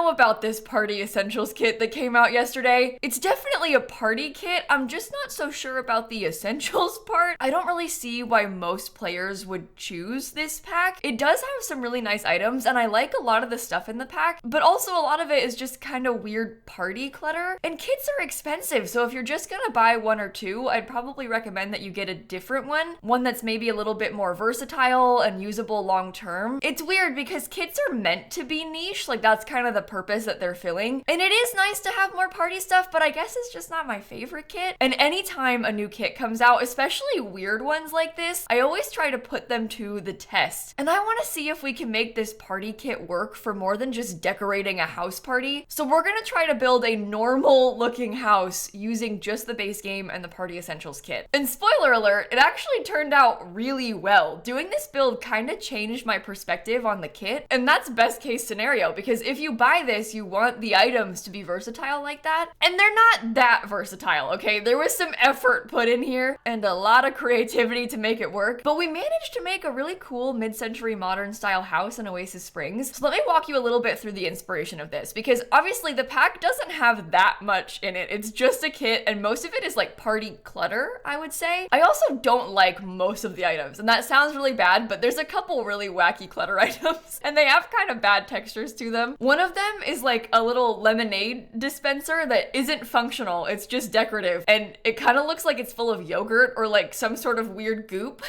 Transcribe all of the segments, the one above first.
know about this Party Essentials kit that came out yesterday. It's definitely a party kit. I'm just not so sure about the essentials part. I don't really see why most players would choose this pack. It does have some really nice items, and I like a lot of the stuff in the pack, but also a lot of it is just kind of weird party clutter. And kits are expensive, so if you're just gonna buy one or two, I'd probably recommend that you get a different one that's maybe a little bit more versatile and usable long term. It's weird because kits are meant to be niche, like that's kind of the purpose that they're filling. And it is nice to have more party stuff, but I guess it's just not my favorite kit. And anytime a new kit comes out, especially weird ones like this, I always try to put them to the test. And I want to see if we can make this party kit work for more than just decorating a house party. So we're gonna try to build a normal looking house using just the base game and the Party Essentials kit. And spoiler alert, it actually turned out really well. Doing this build kind of changed my perspective on the kit, and that's best case scenario, because if you buy this, you want the items to be versatile like that, and they're not that versatile, okay? There was some effort put in here and a lot of creativity to make it work, but we managed to make a really cool mid-century modern style house in Oasis Springs. So let me walk you a little bit through the inspiration of this, because obviously the pack doesn't have that much in it. It's just a kit, and most of it is like party clutter, I would say. I also don't like most of the items, and that sounds really bad, but there's a couple really wacky clutter items, and they have kind of bad textures to them. One of them is like a little lemonade dispenser that isn't functional, it's just decorative, and it kind of looks like it's full of yogurt or like some sort of weird goop.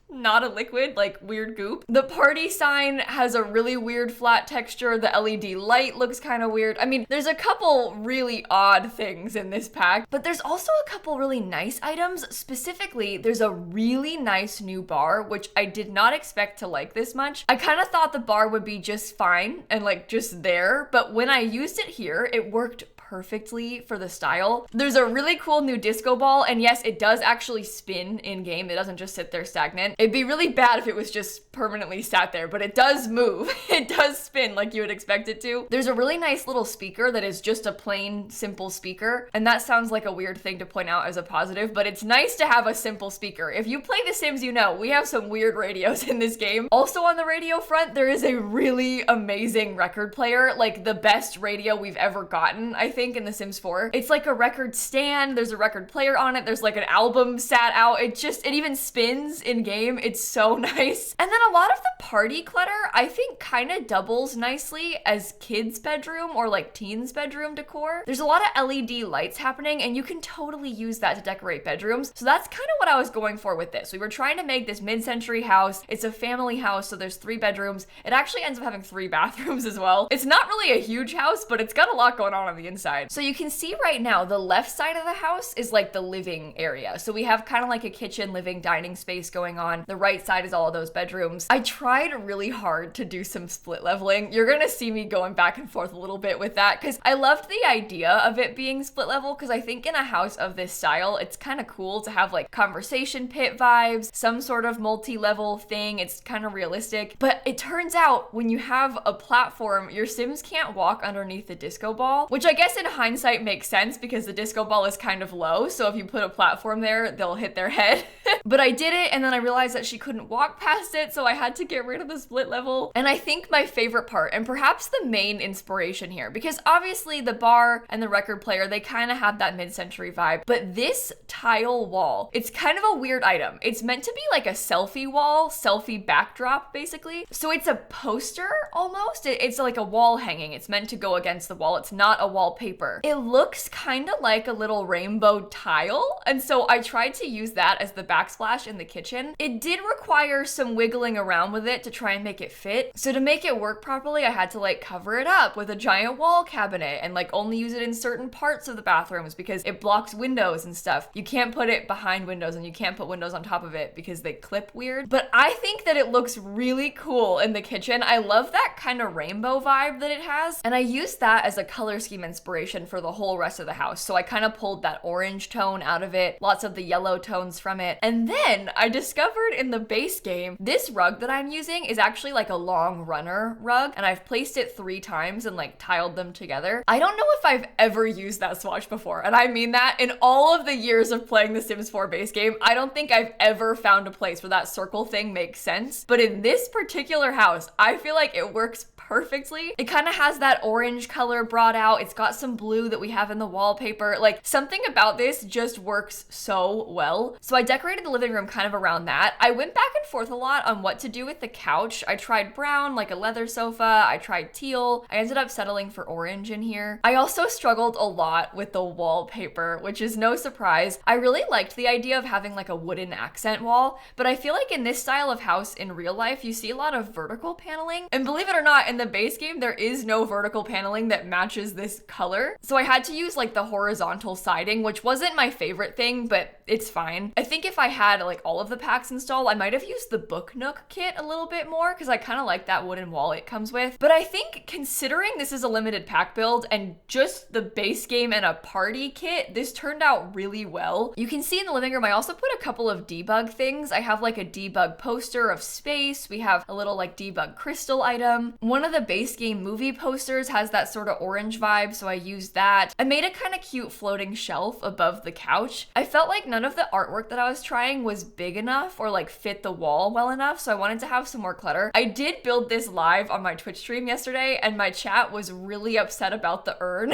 Not a liquid, like weird goop. The party sign has a really weird flat texture. The LED light looks kind of weird. I mean, there's a couple really odd things in this pack, but there's also a couple really nice items. Specifically, there's a really nice new bar, which I did not expect to like this much. I kind of thought the bar would be just fine and like just there, but when I used it here, it worked perfectly for the style. There's a really cool new disco ball, and yes, it does actually spin in game. It doesn't just sit there stagnant. It'd be really bad if it was just permanently sat there, but it does move. It does spin like you would expect it to. There's a really nice little speaker that is just a plain, simple speaker, and that sounds like a weird thing to point out as a positive, but it's nice to have a simple speaker. If you play The Sims, you know, we have some weird radios in this game. Also on the radio front, there is a really amazing record player, like the best radio we've ever gotten, I think, in The Sims 4. It's like a record stand, there's a record player on it, there's like an album sat out, it even spins in game. It's so nice. And then a lot of the party clutter, I think, kind of doubles nicely as kids' bedroom or like teens' bedroom decor. There's a lot of LED lights happening, and you can totally use that to decorate bedrooms. So that's kind of what I was going for with this. We were trying to make this mid-century house. It's a family house, so there's 3 bedrooms. It actually ends up having 3 bathrooms as well. It's not really a huge house, but it's got a lot going on the inside. So you can see right now, the left side of the house is like the living area. So we have kind of like a kitchen, living, dining space going on. The right side is all of those bedrooms. I tried really hard to do some split leveling. You're gonna see me going back and forth a little bit with that, because I loved the idea of it being split level, because I think in a house of this style, it's kind of cool to have like conversation pit vibes, some sort of multi-level thing. It's kind of realistic. But it turns out when you have a platform, your Sims can't walk underneath the disco ball, which I guess in hindsight makes sense because the disco ball is kind of low, so if you put a platform there, they'll hit their head. But I did it, and then I realized that she couldn't walk past it, so I had to get rid of the split level. And I think my favorite part, and perhaps the main inspiration here, because obviously the bar and the record player, they kind of have that mid-century vibe, but this tile wall, it's kind of a weird item. It's meant to be like a selfie wall, selfie backdrop, basically. So it's a poster almost. It's like a wall hanging. It's meant to go against the wall. It's not a wallpaper. It looks kind of like a little rainbow tile, and so I tried to use that as the backsplash in the kitchen. It did require some wiggling around with it to try and make it fit. So to make it work properly, I had to like cover it up with a giant wall cabinet and like only use it in certain parts of the bathrooms because it blocks windows and stuff. You can't put it behind windows, and you can't put windows on top of it because they clip weird. But I think that it looks really cool in the kitchen. I love that kind of rainbow vibe that it has, and I used that as a color scheme inspiration for the whole rest of the house. So I kind of pulled that orange tone out of it, lots of the yellow tones from it. And then I discovered in the base game, this rug that I'm using is actually like a long runner rug, and I've placed it 3 times and like tiled them together. I don't know if I've ever used that swatch before, and I mean that in all of the years of playing the Sims 4 base game, I don't think I've ever found a place where that circle thing makes sense. But in this particular house, I feel like it works perfectly. It kind of has that orange color brought out. It's got some blue that we have in the wallpaper. Like, something about this just works so well. So I decorated the living room kind of around that. I went back and forth a lot on what to do with the couch. I tried brown, like a leather sofa. I tried teal. I ended up settling for orange in here. I also struggled a lot with the wallpaper, which is no surprise. I really liked the idea of having like a wooden accent wall, but I feel like in this style of house in real life, you see a lot of vertical paneling. And believe it or not, in the base game, there is no vertical paneling that matches this color. So I had to use like the horizontal siding, which wasn't my favorite thing, but it's fine. I think if I had like all of the packs installed, I might have used the Book Nook kit a little bit more because I kind of like that wooden wall it comes with. But I think considering this is a limited pack build and just the base game and a party kit, this turned out really well. You can see in the living room, I also put a couple of debug things. I have like a debug poster of space. We have a little like debug crystal item. One of the base game movie posters has that sort of orange vibe, so I used that. I made a kind of cute floating shelf above the couch. I felt like none of the artwork that I was trying was big enough or like fit the wall well enough, so I wanted to have some more clutter. I did build this live on my Twitch stream yesterday, and my chat was really upset about the urn.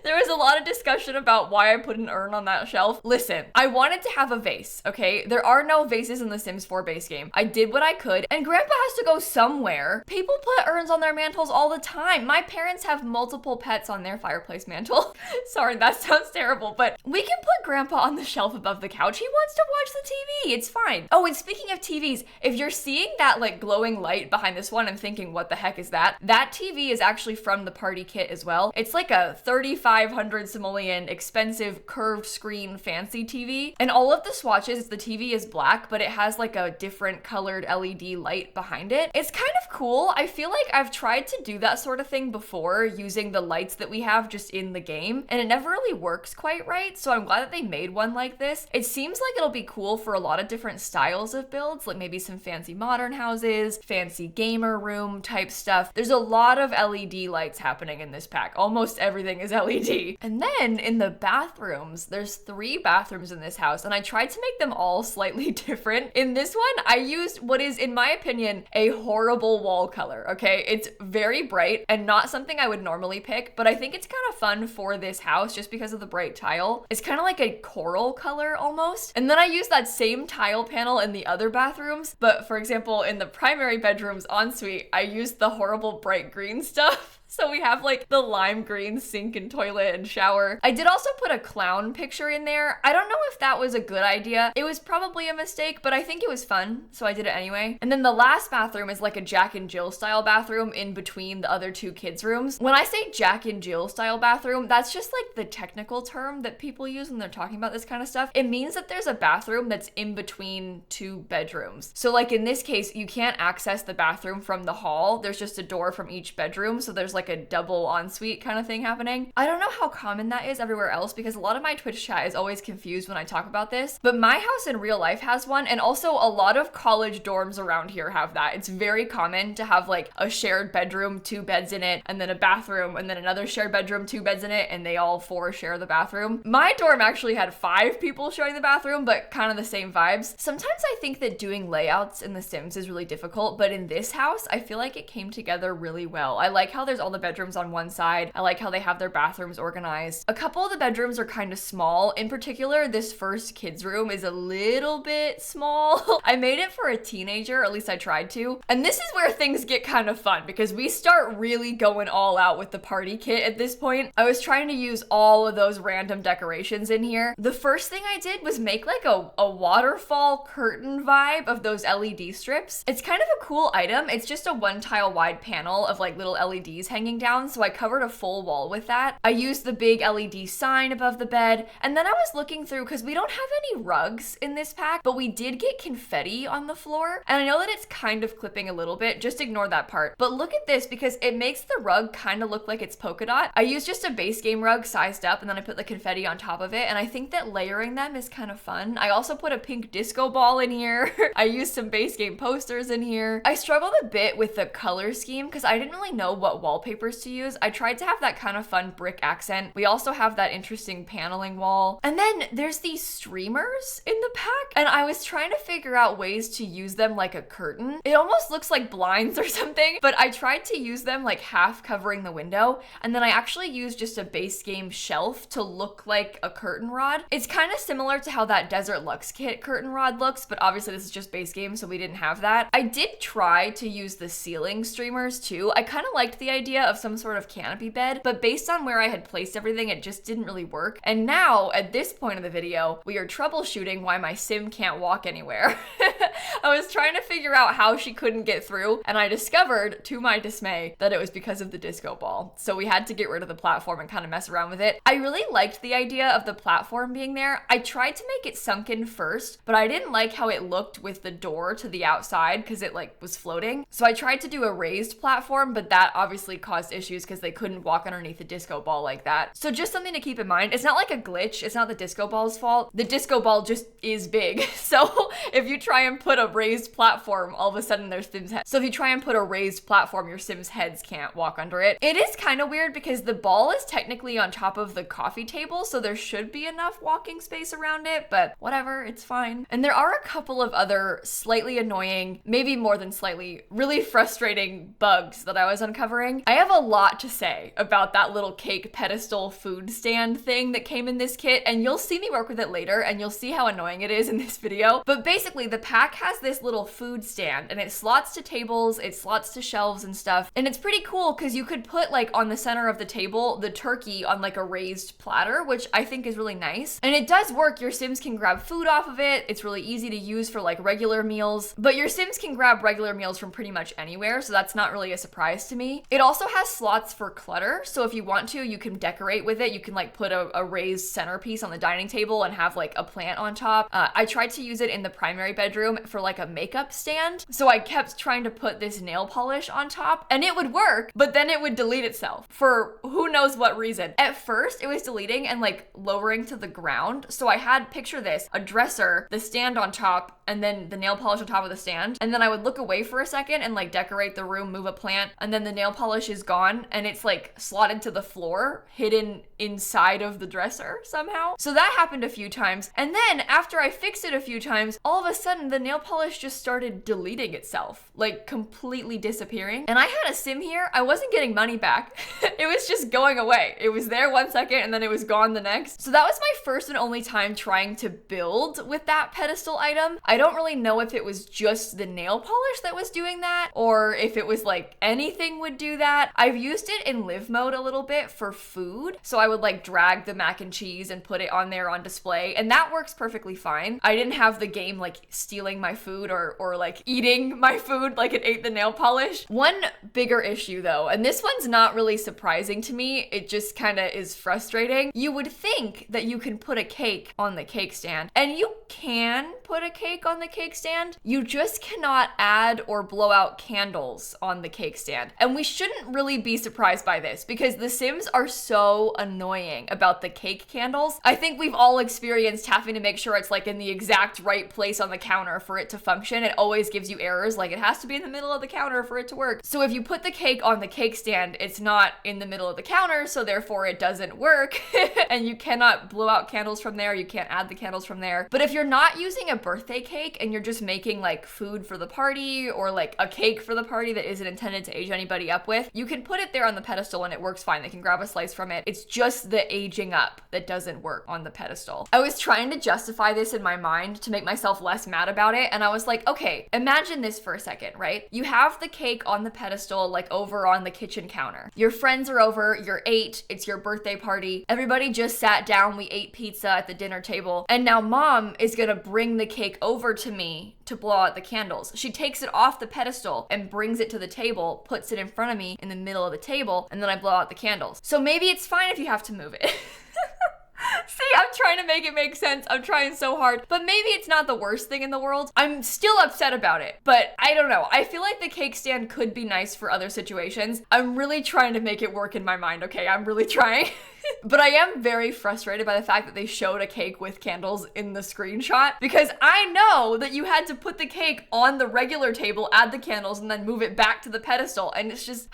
There was a lot of discussion about why I put an urn on that shelf. Listen, I wanted to have a vase, okay? There are no vases in the Sims 4 base game. I did what I could, and Grandpa has to go somewhere. People put urns on their mantles all the time. My parents have multiple pets on their fireplace mantle. Sorry, that sounds terrible, but we can put Grandpa on the shelf above the couch. He wants to watch the TV. It's fine. Oh, and speaking of TVs, if you're seeing that like glowing light behind this one and thinking, what the heck is that? That TV is actually from the party kit as well. It's like a 3,500 simoleon expensive curved screen fancy TV. And all of the swatches, the TV is black, but it has like a different colored LED light behind it. It's kind of cool. I feel like I've tried to do that sort of thing before using the lights that we have just in the game, and it never really works quite right. So I'm glad that they made one like this. It seems like it'll be cool for a lot of different styles of builds, like maybe some fancy modern houses, fancy gamer room type stuff. There's a lot of LED lights happening in this pack. Almost everything is LED. And then in the bathrooms, there's 3 bathrooms in this house, and I tried to make them all slightly different. In this one, I used what is, in my opinion, a horrible wall color, okay? It's very bright and not something I would normally pick, but I think it's kind of fun for this house just because of the bright tile. It's kind of like a coral color almost. And then I used that same tile panel in the other bathrooms, but for example, in the primary bedroom's ensuite, I used the horrible bright green stuff. So we have like the lime green sink and toilet and shower. I did also put a clown picture in there. I don't know if that was a good idea. It was probably a mistake, but I think it was fun, so I did it anyway. And then the last bathroom is like a Jack and Jill style bathroom in between the other 2 kids' rooms. When I say Jack and Jill style bathroom, that's just like the technical term that people use when they're talking about this kind of stuff. It means that there's a bathroom that's in between 2 bedrooms. So like in this case, you can't access the bathroom from the hall. There's just a door from each bedroom, so there's like a double ensuite kind of thing happening. I don't know how common that is everywhere else because a lot of my Twitch chat is always confused when I talk about this, but my house in real life has one, and also a lot of college dorms around here have that. It's very common to have like a shared bedroom, 2 beds in it, and then a bathroom, and then another shared bedroom, 2 beds in it, and they all 4 share the bathroom. My dorm actually had 5 people sharing the bathroom, but kind of the same vibes. Sometimes I think that doing layouts in The Sims is really difficult, but in this house, I feel like it came together really well. I like how there's all the bedrooms on one side. I like how they have their bathrooms organized. A couple of the bedrooms are kind of small. In particular, this first kids room is a little bit small. I made it for a teenager, or at least I tried to. And this is where things get kind of fun because we start really going all out with the party kit at this point. I was trying to use all of those random decorations in here. The first thing I did was make like a waterfall curtain vibe of those LED strips. It's kind of a cool item. It's just a 1 tile wide panel of like little LEDs hanging down, so I covered a full wall with that. I used the big LED sign above the bed, and then I was looking through because we don't have any rugs in this pack, but we did get confetti on the floor, and I know that it's kind of clipping a little bit, just ignore that part. But look at this because it makes the rug kind of look like it's polka dot. I used just a base game rug sized up, and then I put the confetti on top of it, and I think that layering them is kind of fun. I also put a pink disco ball in here. I used some base game posters in here. I struggled a bit with the color scheme because I didn't really know what wallpaper wallpapers to use. I tried to have that kind of fun brick accent. We also have that interesting paneling wall. And then there's these streamers in the pack, and I was trying to figure out ways to use them like a curtain. It almost looks like blinds or something, but I tried to use them like half covering the window, and then I actually used just a base game shelf to look like a curtain rod. It's kind of similar to how that Desert Luxe kit curtain rod looks, but obviously this is just base game, so we didn't have that. I did try to use the ceiling streamers too. I kind of liked the idea of some sort of canopy bed, but based on where I had placed everything, it just didn't really work. And now, at this point of the video, we are troubleshooting why my sim can't walk anywhere. I was trying to figure out how she couldn't get through, and I discovered, to my dismay, that it was because of the disco ball. So we had to get rid of the platform and kind of mess around with it. I really liked the idea of the platform being there. I tried to make it sunken first, but I didn't like how it looked with the door to the outside because it like was floating. So I tried to do a raised platform, but that obviously caused issues because they couldn't walk underneath the disco ball like that. So just something to keep in mind. It's not like a glitch. It's not the disco ball's fault. The disco ball just is big. So if you try and put a raised platform, all of a sudden there's Sims heads. So if you try and put a raised platform, your Sims heads can't walk under it. It is kind of weird because the ball is technically on top of the coffee table, so there should be enough walking space around it, but whatever, it's fine. And there are a couple of other slightly annoying, maybe more than slightly, really frustrating bugs that I was uncovering. I have a lot to say about that little cake pedestal food stand thing that came in this kit, and you'll see me work with it later, and you'll see how annoying it is in this video. But basically, the pack has this little food stand, and it slots to tables, it slots to shelves and stuff, and it's pretty cool because you could put like on the center of the table the turkey on like a raised platter, which I think is really nice. And it does work. Your Sims can grab food off of it. It's really easy to use for like regular meals, but your Sims can grab regular meals from pretty much anywhere, so that's not really a surprise to me. It also has slots for clutter, so if you want to, you can decorate with it. You can like put a raised centerpiece on the dining table and have like a plant on top. I tried to use it in the primary bedroom for like a makeup stand, so I kept trying to put this nail polish on top, and it would work, but then it would delete itself for who knows what reason. At first, it was deleting and like lowering to the ground, so I had, picture this, a dresser, the stand on top, and then the nail polish on top of the stand, and then I would look away for a second and like decorate the room, move a plant, and then the nail polish is gone, and it's like slotted to the floor, hidden inside of the dresser somehow. So that happened a few times, and then after I fixed it a few times, all of a sudden the nail polish just started deleting itself, like completely disappearing. And I had a sim here, I wasn't getting money back. It was just going away. It was there 1 second and then it was gone the next. So that was my first and only time trying to build with that pedestal item. I don't really know if it was just the nail polish that was doing that, or if it was like anything would do that. I've used it in live mode a little bit for food, so I would like drag the mac and cheese and put it on there on display, and that works perfectly fine. I didn't have the game like stealing my food or like eating my food like it ate the nail polish. One bigger issue though, and this one's not really surprising to me, it just kind of is frustrating. You would think that you can put a cake on the cake stand, and you can put a cake on the cake stand. You just cannot add or blow out candles on the cake stand. And we shouldn't really be surprised by this because the Sims are so annoying about the cake candles. I think we've all experienced having to make sure it's like in the exact right place on the counter for it to function. It always gives you errors, like it has to be in the middle of the counter for it to work. So if you put the cake on the cake stand, it's not in the middle of the counter, so therefore it doesn't work. And you cannot blow out candles from there, you can't add the candles from there. But if you're not using a birthday cake and you're just making like food for the party or like a cake for the party that isn't intended to age anybody up with, you can put it there on the pedestal and it works fine. They can grab a slice from it. It's just the aging up that doesn't work on the pedestal. I was trying to justify this in my mind to make myself less mad about it, and I was like, okay, imagine this for a second, right? You have the cake on the pedestal like over on the kitchen counter. Your friends are over, you're 8, it's your birthday party, everybody just sat down, we ate pizza at the dinner table, and now mom is gonna bring the cake over to me to blow out the candles. She takes it off the pedestal and brings it to the table, puts it in front of me in the middle of the table, and then I blow out the candles. So maybe it's fine if you have to move it. See, I'm trying to make it make sense. I'm trying so hard, but maybe it's not the worst thing in the world. I'm still upset about it, but I don't know. I feel like the cake stand could be nice for other situations. I'm really trying to make it work in my mind, okay? I'm really trying. But I am very frustrated by the fact that they showed a cake with candles in the screenshot, because I know that you had to put the cake on the regular table, add the candles, and then move it back to the pedestal, and it's just...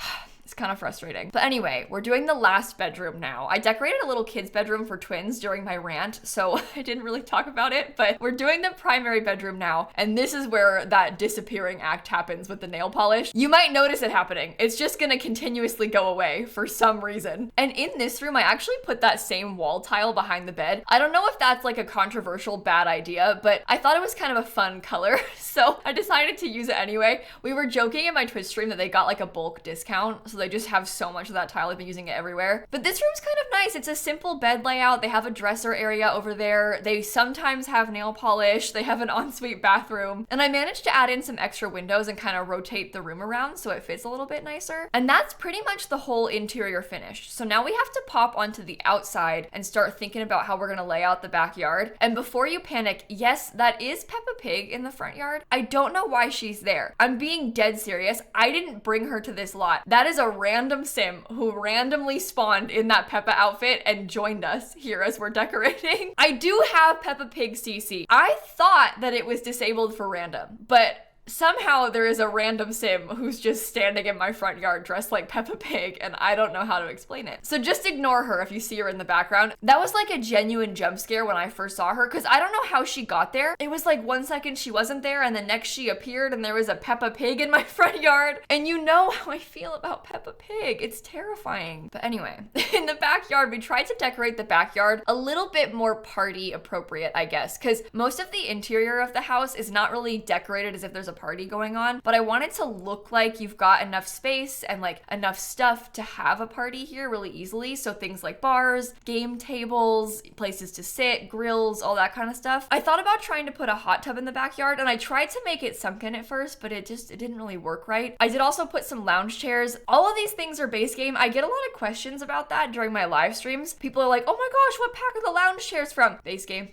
It's kind of frustrating. But anyway, we're doing the last bedroom now. I decorated a little kid's bedroom for twins during my rant, so I didn't really talk about it, but we're doing the primary bedroom now, and this is where that disappearing act happens with the nail polish. You might notice it happening. It's just gonna continuously go away for some reason. And in this room, I actually put that same wall tile behind the bed. I don't know if that's like a controversial bad idea, but I thought it was kind of a fun color, so I decided to use it anyway. We were joking in my Twitch stream that they got like a bulk discount, so they just have so much of that tile. They've been using it everywhere. But this room's kind of nice. It's a simple bed layout. They have a dresser area over there. They sometimes have nail polish. They have an ensuite bathroom. And I managed to add in some extra windows and kind of rotate the room around so it fits a little bit nicer. And that's pretty much the whole interior finished. So now we have to pop onto the outside and start thinking about how we're gonna lay out the backyard. And before you panic, yes, that is Peppa Pig in the front yard. I don't know why she's there. I'm being dead serious. I didn't bring her to this lot. That is a random sim who randomly spawned in that Peppa outfit and joined us here as we're decorating. I do have Peppa Pig CC. I thought that it was disabled for random, but somehow there is a random sim who's just standing in my front yard dressed like Peppa Pig, and I don't know how to explain it. So just ignore her if you see her in the background. That was like a genuine jump scare when I first saw her, because I don't know how she got there. It was like 1 second she wasn't there, and the next she appeared and there was a Peppa Pig in my front yard. And you know how I feel about Peppa Pig. It's terrifying. But anyway, in the backyard, we tried to decorate the backyard a little bit more party appropriate, I guess, because most of the interior of the house is not really decorated as if there's a party going on, but I want it to look like you've got enough space and like enough stuff to have a party here really easily. So things like bars, game tables, places to sit, grills, all that kind of stuff. I thought about trying to put a hot tub in the backyard, and I tried to make it sunken at first, but it didn't really work right. I did also put some lounge chairs. All of these things are base game. I get a lot of questions about that during my live streams. People are like, oh my gosh, what pack are the lounge chairs from? Base game.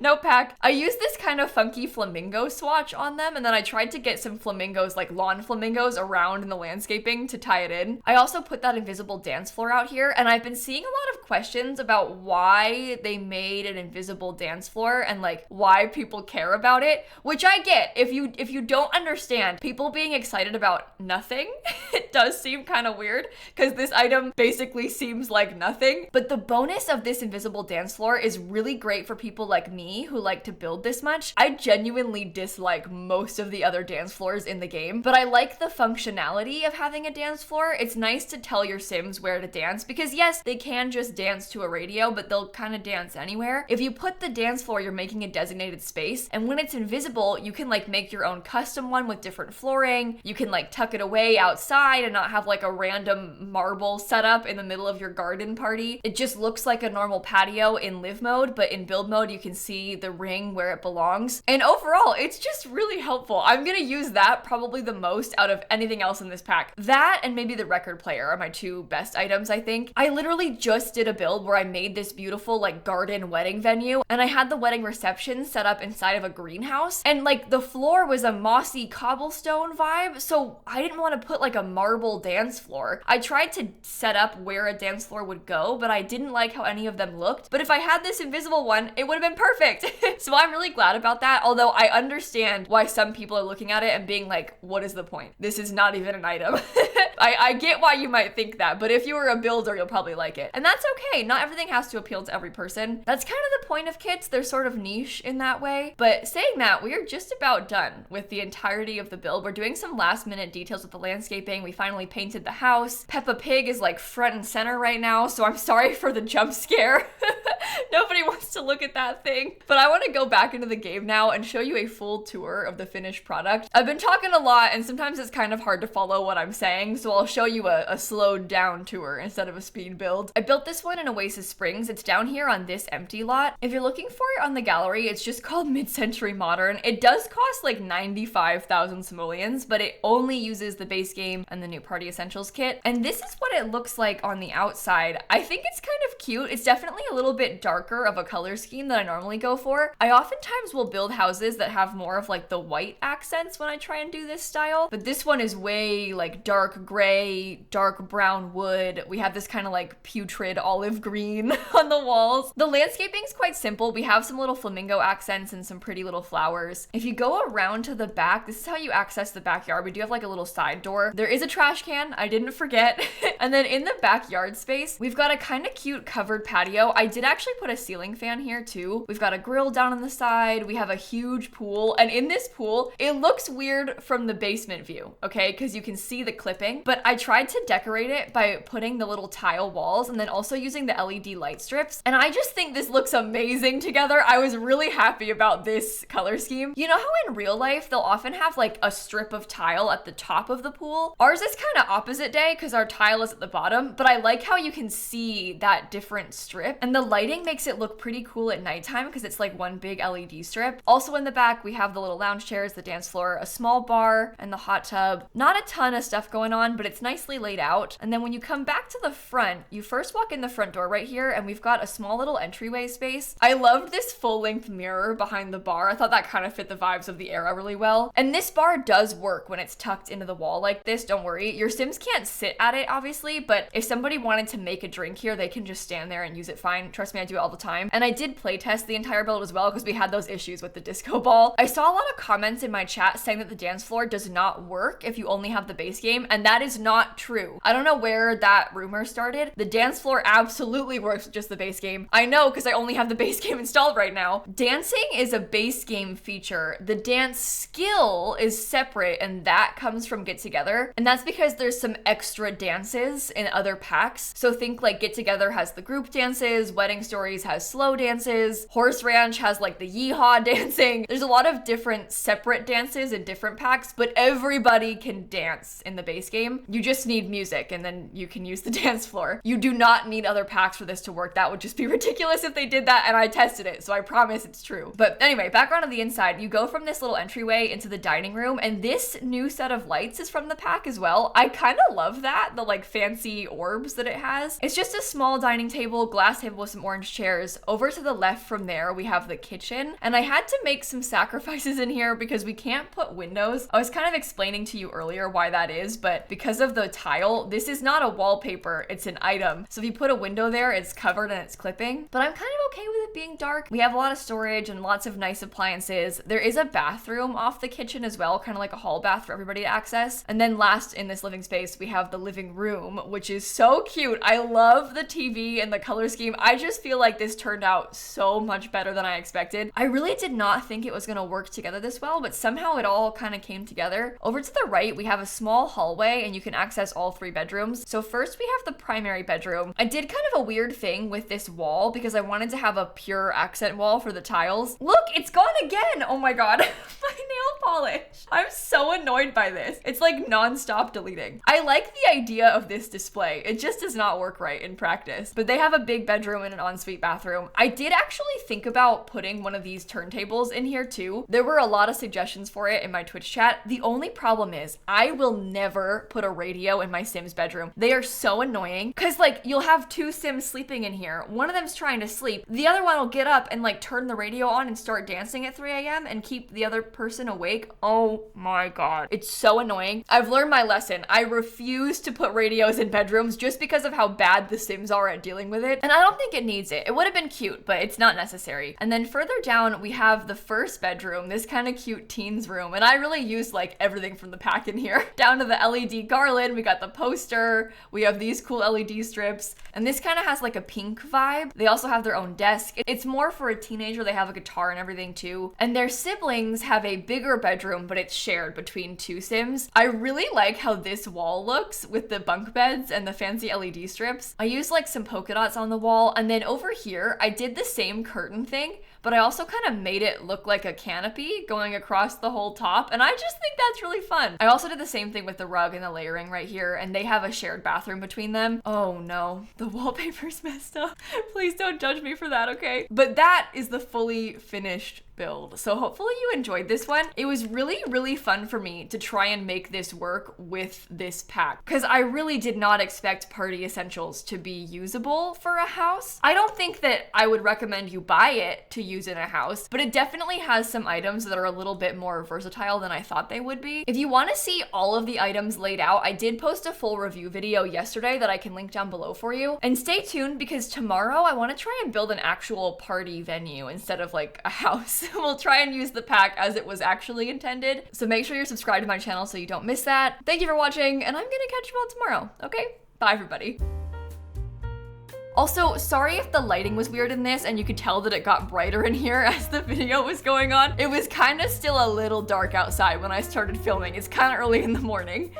No pack. I used this kind of funky flamingo swatch on them, and then I tried to get some flamingos, like lawn flamingos, around in the landscaping to tie it in. I also put that invisible dance floor out here, and I've been seeing a lot of questions about why they made an invisible dance floor and like why people care about it, which I get. If you don't understand people being excited about nothing, it does seem kind of weird because this item basically seems like nothing. But the bonus of this invisible dance floor is really great for people like me who like to build this much. I genuinely dislike most of the other dance floors in the game, but I like the functionality of having a dance floor. It's nice to tell your Sims where to dance because yes, they can just dance to a radio, but they'll kind of dance anywhere. If you put the dance floor, you're making a designated space, and when it's invisible, you can like make your own custom one with different flooring. You can like tuck it away outside and not have like a random marble setup in the middle of your garden party. It just looks like a normal patio in live mode, but in build mode, you can see the ring where it belongs. And overall, it's just really helpful. I'm gonna use that probably the most out of anything else in this pack. That and maybe the record player are my two best items, I think. I literally just did a build where I made this beautiful like garden wedding venue, and I had the wedding reception set up inside of a greenhouse, and like the floor was a mossy cobblestone vibe, so I didn't want to put like a marble dance floor. I tried to set up where a dance floor would go, but I didn't like how any of them looked. But if I had this invisible one, it would have been perfect. So I'm really glad about that, although I understand why some people are looking at it and being like, what is the point? This is not even an item. I get why you might think that, but if you were a builder, you'll probably like it. And that's okay. Not everything has to appeal to every person. That's kind of the point of kits. They're sort of niche in that way. But saying that, we are just about done with the entirety of the build. We're doing some last minute details with the landscaping. We finally painted the house. Peppa Pig is like front and center right now, so I'm sorry for the jump scare. Nobody wants to look at that thing. But I want to go back into the game now and show you a full tour of the finished product. I've been talking a lot, and sometimes it's kind of hard to follow what I'm saying, so I'll show you a slowed down tour instead of a speed build. I built this one in Oasis Springs. It's down here on this empty lot. If you're looking for it on the gallery, it's just called Mid-Century Modern. It does cost like 95,000 simoleons, but it only uses the base game and the new Party Essentials kit. And this is what it looks like on the outside. I think it's kind of cute. It's definitely a little bit darker of a color scheme than I normally go for. I oftentimes will build houses that have more of like the white accents when I try and do this style, but this one is way like dark gray, dark brown wood. We have this kind of like putrid all olive green on the walls. The landscaping's quite simple. We have some little flamingo accents and some pretty little flowers. If you go around to the back, this is how you access the backyard. We do have like a little side door. There is a trash can, I didn't forget. And then in the backyard space, we've got a kind of cute covered patio. I did actually put a ceiling fan here too. We've got a grill down on the side. We have a huge pool. And in this pool, it looks weird from the basement view, okay? Because you can see the clipping. But I tried to decorate it by putting the little tile walls and then also using the LED light strips. And I just think this looks amazing together. I was really happy about this color scheme. You know how in real life, they'll often have like a strip of tile at the top of the pool? Ours is kind of opposite day because our tile is at the bottom, but I like how you can see that different strip. And the lighting makes it look pretty cool at nighttime because it's like one big LED strip. Also in the back, we have the little lounge chairs, the dance floor, a small bar, and the hot tub. Not a ton of stuff going on, but it's nicely laid out. And then when you come back to the front, you first walk in the front door right here, and we've got a small little entryway space. I loved this full-length mirror behind the bar. I thought that kind of fit the vibes of the era really well. And this bar does work when it's tucked into the wall like this, don't worry. Your Sims can't sit at it, obviously, but if somebody wanted to make a drink here, they can just stand there and use it fine. Trust me, I do it all the time. And I did playtest the entire build as well because we had those issues with the disco ball. I saw a lot of comments in my chat saying that the dance floor does not work if you only have the base game, and that is not true. I don't know where that rumor started. The dance floor absolutely works with just the base game. I know because I only have the base game installed right now. Dancing is a base game feature. The dance skill is separate, and that comes from Get Together. And that's because there's some extra dances in other packs. So think like Get Together has the group dances, Wedding Stories has slow dances, Horse Ranch has like the yeehaw dancing. There's a lot of different separate dances in different packs, but everybody can dance in the base game. You just need music and then you can use the dance floor. You do not need other packs for this to work. That would just be ridiculous if they did that, and I tested it, so I promise it's true. But anyway, background on the inside, you go from this little entryway into the dining room, and this new set of lights is from the pack as well. I kind of love that, the like fancy orbs that it has. It's just a small dining table, glass table with some orange chairs. Over to the left from there, we have the kitchen, and I had to make some sacrifices in here because we can't put windows. I was kind of explaining to you earlier why that is, but because of the tile, this is not a wallpaper, it's an item. So if you put a window there, it's covered and it's clipping, but I'm kind of okay with it being dark. We have a lot of storage and lots of nice appliances. There is a bathroom off the kitchen as well, kind of like a hall bath for everybody to access. And then last in this living space, we have the living room, which is so cute. I love the TV and the color scheme. I just feel like this turned out so much better than I expected. I really did not think it was gonna work together this well, but somehow it all kind of came together. Over to the right, we have a small hallway and you can access all 3 bedrooms. So first we have the primary bedroom. I did kind of a weird thing with this wall because I wanted to have a pure accent wall for the tiles. Look, it's gone again. Oh my God, my nail polish. I'm so annoyed by this. It's like non-stop deleting. I like the idea of this display. It just does not work right in practice, but they have a big bedroom and an ensuite bathroom. I did actually think about putting one of these turntables in here too. There were a lot of suggestions for it in my Twitch chat. The only problem is I will never put a radio in my Sims bedroom. They are so annoying because like you'll have 2 Sims sleeping in here. One of them's trying to sleep. The other one will get up and like turn the radio on and start dancing at 3 a.m. and keep the other person awake. Oh my God. It's so annoying. I've learned my lesson. I refuse to put radios in bedrooms just because of how bad the Sims are at dealing with it. And I don't think it needs it. It would have been cute, but it's not necessary. And then further down, we have the first bedroom, this kind of cute teens room. And I really used like everything from the pack in here. Down to the LED garland, we got the poster, we have these cool LED strips, and this kind of has like a pink vibe. They also have their own desk. It's more for a teenager. They have a guitar and everything too. And their siblings have a bigger bedroom, but it's shared between 2 Sims. I really like how this wall looks with the bunk beds and the fancy LED strips. I used like some polka dots on the wall, and then over here, I did the same curtain thing, but I also kind of made it look like a canopy going across the whole top, and I just think that's really fun. I also did the same thing with the rug and the layering right here, and they have a shared bathroom between them. Oh no, the wallpaper's messed up. Please don't judge me for that, okay? But that is the fully finished build. So hopefully you enjoyed this one. It was really, really fun for me to try and make this work with this pack because I really did not expect party essentials to be usable for a house. I don't think that I would recommend you buy it to use use in a house, but it definitely has some items that are a little bit more versatile than I thought they would be. If you want to see all of the items laid out, I did post a full review video yesterday that I can link down below for you. And stay tuned because tomorrow I want to try and build an actual party venue instead of like a house. We'll try and use the pack as it was actually intended. So make sure you're subscribed to my channel so you don't miss that. Thank you for watching, and I'm gonna catch you all tomorrow. Okay? Bye, everybody. Also, sorry if the lighting was weird in this and you could tell that it got brighter in here as the video was going on. It was kind of still a little dark outside when I started filming. It's kind of early in the morning.